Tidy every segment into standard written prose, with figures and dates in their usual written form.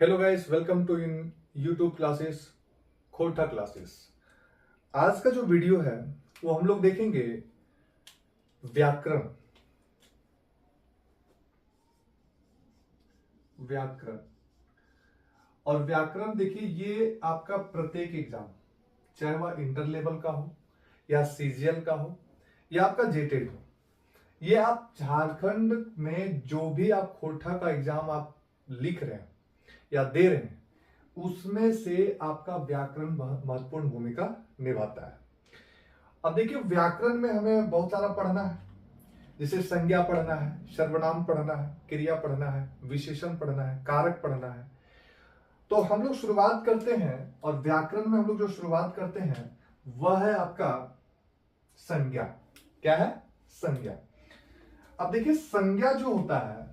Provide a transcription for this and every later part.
Hello guys, welcome to in YouTube classes खोटा classes. आज का जो वीडियो है वो हम लोग देखेंगे व्याकरण। व्याकरण और व्याकरण देखिए, ये आपका प्रत्येक एग्जाम, चाहे वह इंटर लेवल का हो या सीजीएल का हो या आपका जेटेड हो, ये आप झारखंड में जो भी आप खोटा का एग्जाम आप लिख रहे हैं या दे रहे हैं, उसमें से आपका व्याकरण महत्वपूर्ण भूमिका निभाता है। अब देखिए, व्याकरण में हमें बहुत सारा पढ़ना है, जैसे संज्ञा पढ़ना है, सर्वनाम पढ़ना है, क्रिया पढ़ना है, विशेषण पढ़ना है, कारक पढ़ना है। तो हम लोग शुरुआत करते हैं, और व्याकरण में हम लोग जो शुरुआत करते हैं वह है आपका संज्ञा। क्या है? संज्ञा। अब देखिए, संज्ञा जो होता है,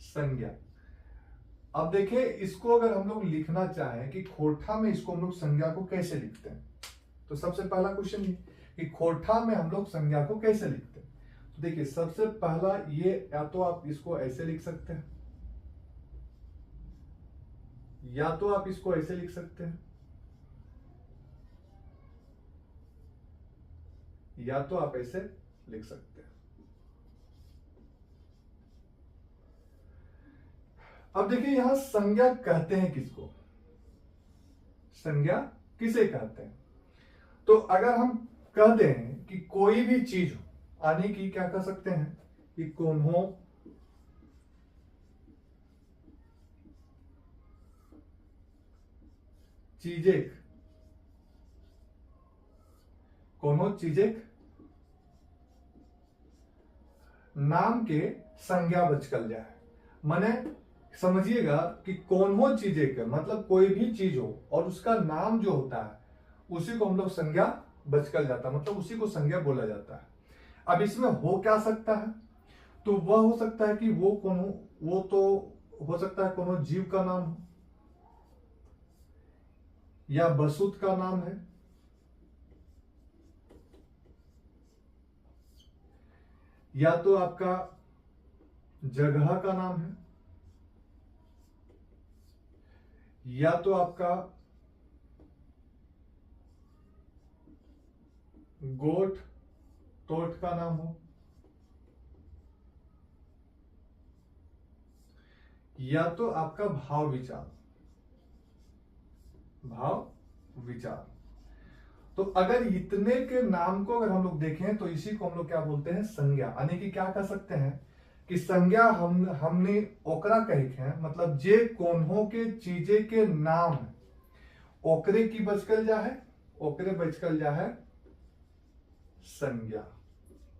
संज्ञा, अब देखिए इसको अगर हम लोग लिखना चाहें कि खोटा में इसको हम लोग संज्ञा को कैसे लिखते हैं, तो सबसे पहला क्वेश्चन ये कि खोटा में हम लोग संज्ञा को कैसे लिखते हैं। तो देखिए, सबसे पहला ये, या तो आप इसको ऐसे लिख सकते हैं, या तो आप इसको ऐसे लिख सकते हैं, या तो आप ऐसे लिख सकते हैं। अब देखिए, यहां संज्ञा कहते हैं किसको? संज्ञा किसे कहते हैं? तो अगर हम कह दें कि कोई भी चीज हो, यानी कि क्या कह सकते हैं कि कोनो चीजेक, कोनो चीजेक नाम के संज्ञा बचकल जाए। माने समझिएगा कि कोनो चीजेक मतलब कोई भी चीज हो और उसका नाम जो होता है उसी को हम लोग संज्ञा बचकल जाता है, मतलब उसी को संज्ञा बोला जाता है। अब इसमें हो क्या सकता है? तो वह हो सकता है कि वो तो हो सकता है कोनो जीव का नाम हो, या बसुत का नाम है, या तो आपका जगह का नाम है, या तो आपका गोठ तोठ का नाम हो, या तो आपका भाव विचार, भाव विचार। तो अगर इतने के नाम को अगर हम लोग देखें तो इसी को हम लोग क्या बोलते हैं? संज्ञा। यानी कि क्या कह सकते हैं कि संज्ञा हमने ओकरा कहे हैं, मतलब जे कोन्हो के चीजे के नाम ओकरे की बचकल जा है, ओकरे बचकल जा है संज्ञा,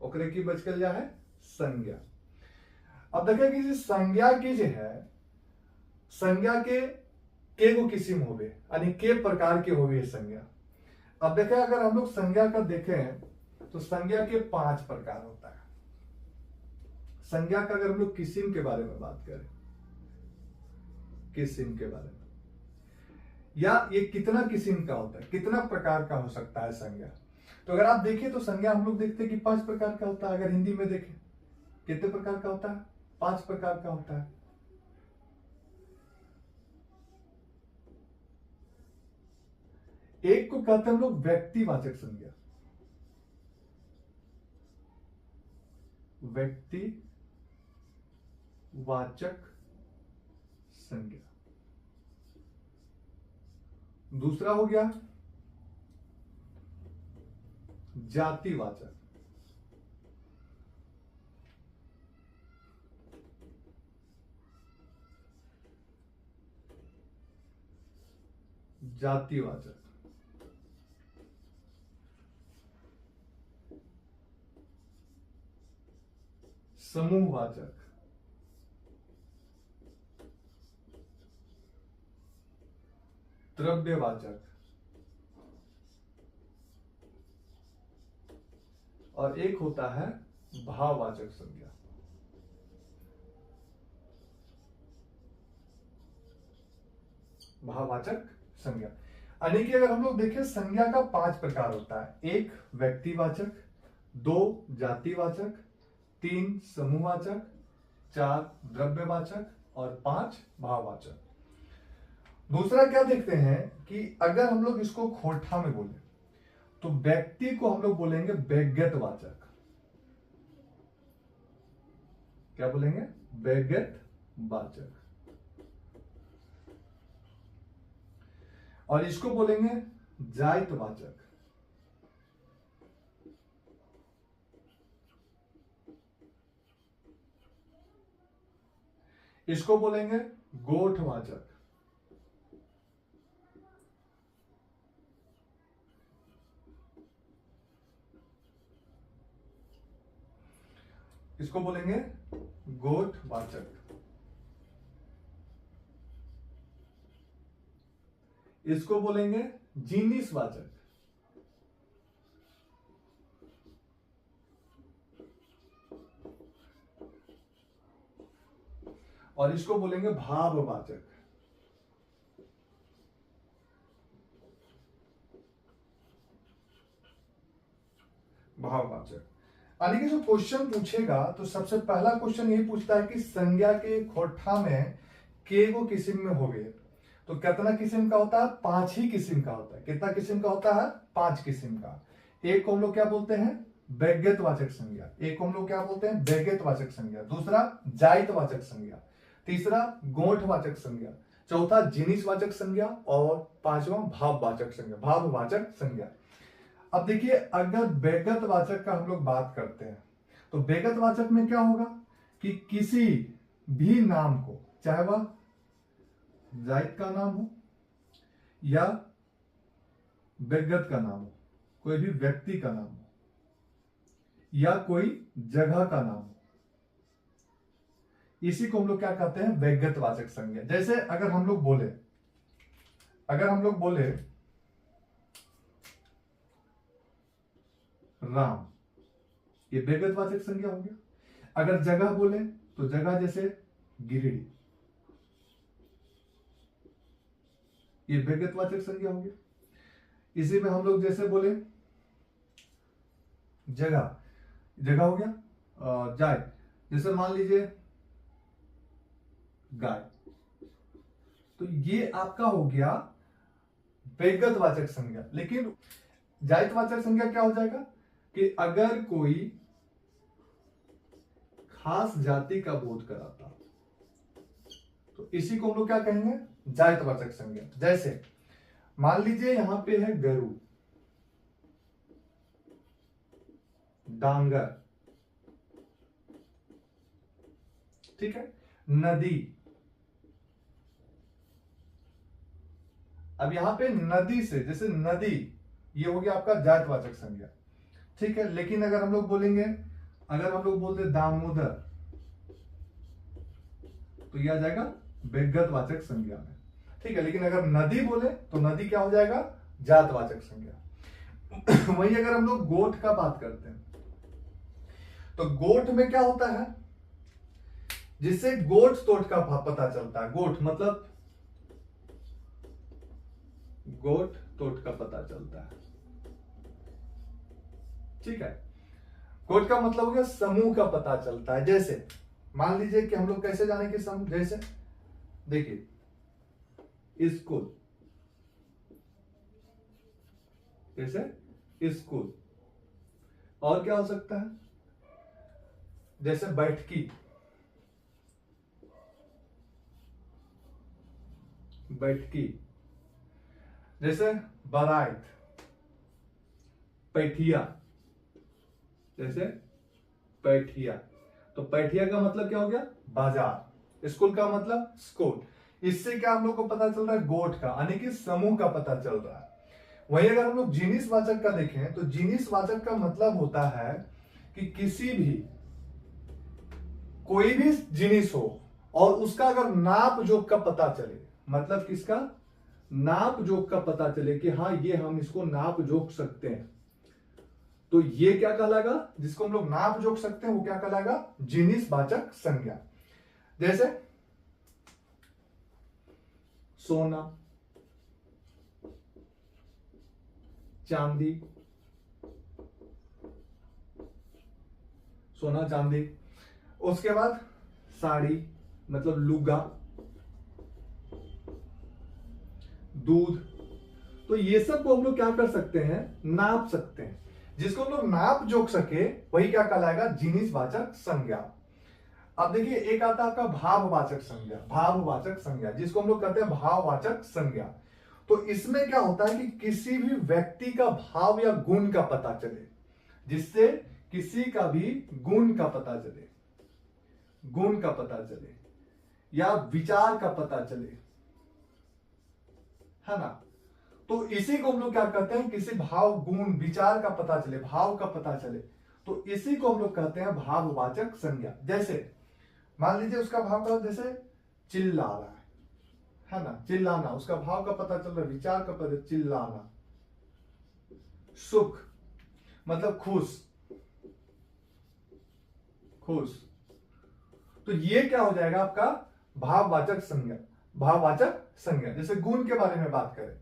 ओकरे की बचकल जा है संज्ञा। अब देखिए कि संज्ञा की जो है, संज्ञा के गो किस्म होवे, यानी के प्रकार के होवे संज्ञा। अब देखें, अगर हम लोग संज्ञा का देखें तो संज्ञा के 5 प्रकार होता है। संज्ञा का अगर हम लोग किस्म के बारे में बात करें, किस्म के बारे में, या ये कितना किस्म का होता है, कितना प्रकार का हो सकता है संज्ञा। तो अगर आप देखें तो संज्ञा हम लोग देखते हैं कि 5 प्रकार का होता है। अगर हिंदी में देखें कितने प्रकार का होता है? 5 प्रकार का होता है। एक को कहते हैं हम लोग व्यक्तिवाचक संज्ञा, व्यक्तिवाचक संज्ञा। दूसरा हो गया जातिवाचक, जातिवाचक। समूहवाचक, द्रव्यवाचक, और एक होता है भाववाचक संज्ञा। भाववाचक संज्ञा, यानी कि अगर हम लोग देखें संज्ञा का 5 प्रकार होता है। 1 व्यक्तिवाचक, 2 जातिवाचक, 3 समूहवाचक, 4 द्रव्यवाचक और 5 भाववाचक। दूसरा क्या देखते हैं कि अगर हम लोग इसको खोटा में बोले तो व्यक्ति को हम लोग बोलेंगे व्यक्तिवाचक। क्या बोलेंगे? व्यक्तिवाचक। और इसको बोलेंगे जायतवाचक। इसको बोलेंगे गोठवाचक। इसको बोलेंगे गोठवाचक। इसको बोलेंगे जिनिसवाचक। और इसको बोलेंगे भाववाचक। भाववाचक। यानी कि जो क्वेश्चन पूछेगा तो सबसे पहला क्वेश्चन यही पूछता है कि संज्ञा के खोठा में के गो किस्म में हो गए तो कितना किस्म का होता है? 5 ही किस्म का होता है। कितना किस्म का होता है? 5 किस्म का। एक को हम लोग क्या बोलते हैं? व्यक्तिवाचक संज्ञा। एक को हम लोग क्या बोलते हैं? व्यक्तिवाचक संज्ञा। दूसरा जायतवाचक संज्ञा। तीसरा गोठवाचक संज्ञा। चौथा जिनिसवाचक संज्ञा और पांचवा भाववाचक संज्ञा, भाववाचक संज्ञा। अब देखिए, अगर व्यक्तिवाचक का हम लोग बात करते हैं तो व्यक्तिवाचक में क्या होगा कि किसी भी नाम को, चाहे वह जायत का नाम हो या व्यक्तिगत का नाम हो, कोई भी व्यक्ति का नाम हो या कोई जगह का नाम हो, इसी को हम लोग क्या कहते हैं? व्यक्तिवाचक संज्ञा। जैसे अगर हम लोग बोले राम, ये व्यक्तिवाचक संज्ञा हो गया। अगर जगह बोले तो जगह, जैसे गिरिडीह, ये व्यक्तिवाचक संज्ञा हो गया। इसी में हम लोग जैसे बोले जगह हो गया जाय, जैसे मान लीजिए गाय, तो ये आपका हो गया व्यक्तिवाचक संज्ञा। लेकिन जायतवाचक संज्ञा क्या हो जाएगा कि अगर कोई खास जाति का बोध कराता तो इसी को हम लोग क्या कहेंगे? जायतवाचक संज्ञा। जैसे मान लीजिए यहां पे है गरु, डांगर, ठीक है, नदी। अब यहां पे नदी से, जैसे नदी, ये हो गया आपका जायतवाचक संज्ञा, ठीक है। लेकिन अगर हम लोग बोलते दामोदर तो यह आ जाएगा व्यक्तिवाचक संज्ञा में, ठीक है। लेकिन अगर नदी बोले तो नदी क्या हो जाएगा? जातवाचक संज्ञा। वहीं अगर हम लोग गोठ का बात करते हैं तो गोठ में क्या होता है? जिससे गोठ तोठ का पता चलता है। गोठ मतलब गोठ तोठ का पता चलता है, ठीक है। गोठ का मतलब हो गया समूह का पता चलता है। जैसे मान लीजिए कि हम लोग कैसे जाने के समूह, जैसे देखिए स्कूल, जैसे स्कूल। और क्या हो सकता है? जैसे बैठकी, जैसे बारात, पैठिया, जैसे पैठिया। तो पैठिया का मतलब क्या हो गया? बाजार। स्कूल का मतलब स्कूल। इससे क्या हम लोग को पता चल रहा है? गोठ का, यानी कि समूह का पता चल रहा है। वहीं अगर हम लोग जिनिसवाचक का देखें तो जिनिसवाचक का मतलब होता है कि किसी भी, कोई भी जिनिस हो और उसका अगर नाप जोख का पता चले, मतलब किसका? नाप जोख का पता चले कि हाँ ये हम इसको नाप जोख सकते हैं, तो ये क्या कहलाएगा? जिसको हम लोग नाप जोख सकते हैं वो क्या कहलाएगा? जिनिसवाचक संज्ञा। जैसे सोना, चांदी, सोना चांदी। उसके बाद साड़ी मतलब लुगा, दूध। तो ये सब को हम लोग क्या कर सकते हैं, नाप सकते हैं। जिसको हम लोग नाप जोक सके वही क्या कहलाएगा, जिनिसवाचक संज्ञा। अब देखिए एक आता है आपका भाववाचक संज्ञा, भाववाचक संज्ञा जिसको हम लोग कहते हैं भाववाचक संज्ञा। तो इसमें क्या होता है कि किसी भी व्यक्ति का भाव या गुण का पता चले, जिससे किसी का भी गुण का पता चले, गुण का पता चले या विचार का पता चले, है ना। तो इसी को हम लोग क्या कहते हैं, किसी भाव गुण विचार का पता चले, भाव का पता चले, तो इसी को हम लोग कहते हैं भाववाचक संज्ञा। जैसे मान लीजिए उसका भाव का, जैसे चिल्ला रहा है ना, चिल्लाना, उसका भाव का पता चल रहा है, विचार का पता, चिल्लाना। सुख मतलब खुश, खुश। तो ये क्या हो जाएगा आपका भाववाचक संज्ञा, भाववाचक संज्ञा। जैसे गुण के बारे में बात करें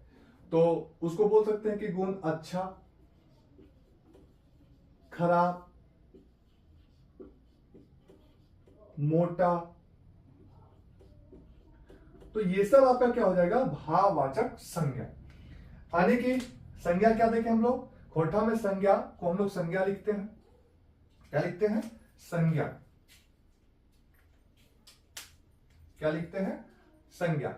तो उसको बोल सकते हैं कि गुण अच्छा, खराब, मोटा। तो ये सब आपका क्या हो जाएगा, भाववाचक संज्ञा। आने की संज्ञा क्या देखें हम लोग, खोटा में संज्ञा को हम लोग संज्ञा लिखते हैं, क्या लिखते हैं, संज्ञा। क्या लिखते हैं, संज्ञा।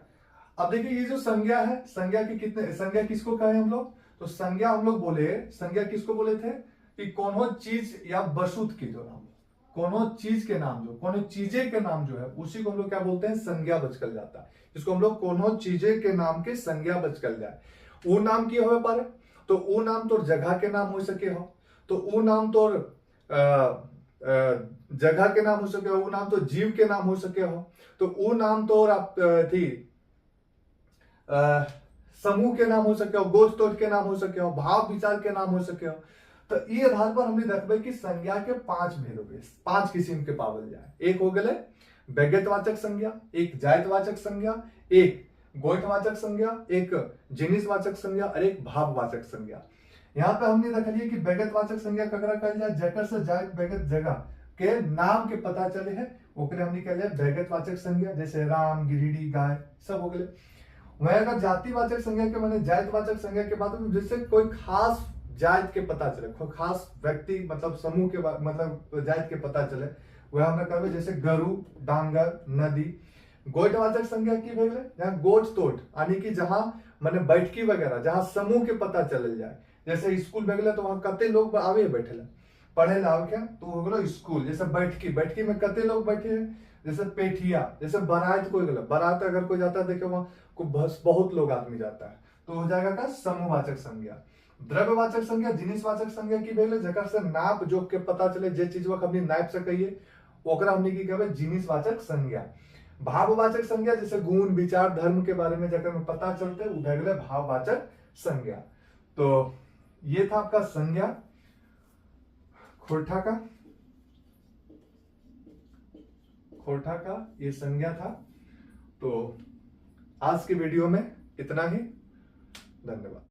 अब देखिए ये जो संज्ञा है, संज्ञा की कितने, संज्ञा किसको कहे हम लोग, तो संज्ञा हम लोग बोले, संज्ञा किसको बोले थे कि कोनो चीज या वस्तु की जो नाम, कोनो चीज के नाम, जो कोनो चीजें के नाम जो है उसी को हम लोग क्या बोलते हैं, संज्ञा बचकल जाता है। इसको हम लोग कोनो चीजें के नाम के संज्ञा बचकल जाए। वो नाम की हो पारे, तो वो नाम तो जगह के नाम हो सके हो, तो वो नाम तो जगह के नाम हो सके हो, वो नाम तो जीव के नाम हो सके हो, तो वो नाम तो और आप थी समूह के नाम हो सके हो, गोष्ठ तोड़ के नाम हो सके हो, भाव विचार के नाम हो सके हो। तो ये आधार पर हमने देखबे कि संज्ञा के 5 भेद हो गए, 5 किस्म के पावल जाए। एक हो गए व्यक्तिवाचक संज्ञा, एक जातिवाचक संज्ञा, एक गोष्ठवाचक संज्ञा, एक जिनिसवाचक संज्ञा और एक भाववाचक संज्ञा। यहाँ पे हमने देख लिया कि व्यक्तिवाचक संज्ञा ककरा कहल जाए, जकर से जात व्यक्ति जगह के नाम के पता चले है ओकरे हमने कहल जाए व्यक्तिवाचक संज्ञा। जैसे राम, गिरिडी, गाय सब हो गए। वह अगर जातिवाचक संज्ञा के माने जातिवाचक संज्ञा के बाद जिससे कोई खास जात के पता चले, कोई खास व्यक्ति मतलब समूह के मतलब जात के पता चले, वह हमने कहबे जैसे गरु, डांगर, नदी। गोष्ठवाचक संज्ञा की भेल जहाँ गोठ तोट यानी कि जहां माने बैठकी वगैरह, जहां समूह के पता चल जाए। जैसे स्कूल भेगले तो वहां कते लोग आवे बैठे पढ़े ला आवे, तो हो गलो स्कूल। जैसे बैठकी, बैठकी में कते लोग बैठे हैं, जैसे पेठिया। जैसे बारात कोई गला, बारात अगर कोई जाता है देखे वहां बहुत लोग आदमी जाता है, तो हो जाएगा का समूहवाचक संज्ञा। द्रव्यवाचक संज्ञा, जिनिसवाचक संज्ञा की भेल जकर से नाप जोक के पता चले, जे चीज हमने नाप सकिए ओकरा हमने की कहबे जिनिसवाचक संज्ञा। भाववाचक संज्ञा जैसे गुण विचार धर्म के बारे में जकर में पता चलते वो भेगले भाववाचक संज्ञा। तो ये था आपका संज्ञा खोरठा का, खोरठा का ये संज्ञा था। तो आज की वीडियो में इतना ही, धन्यवाद।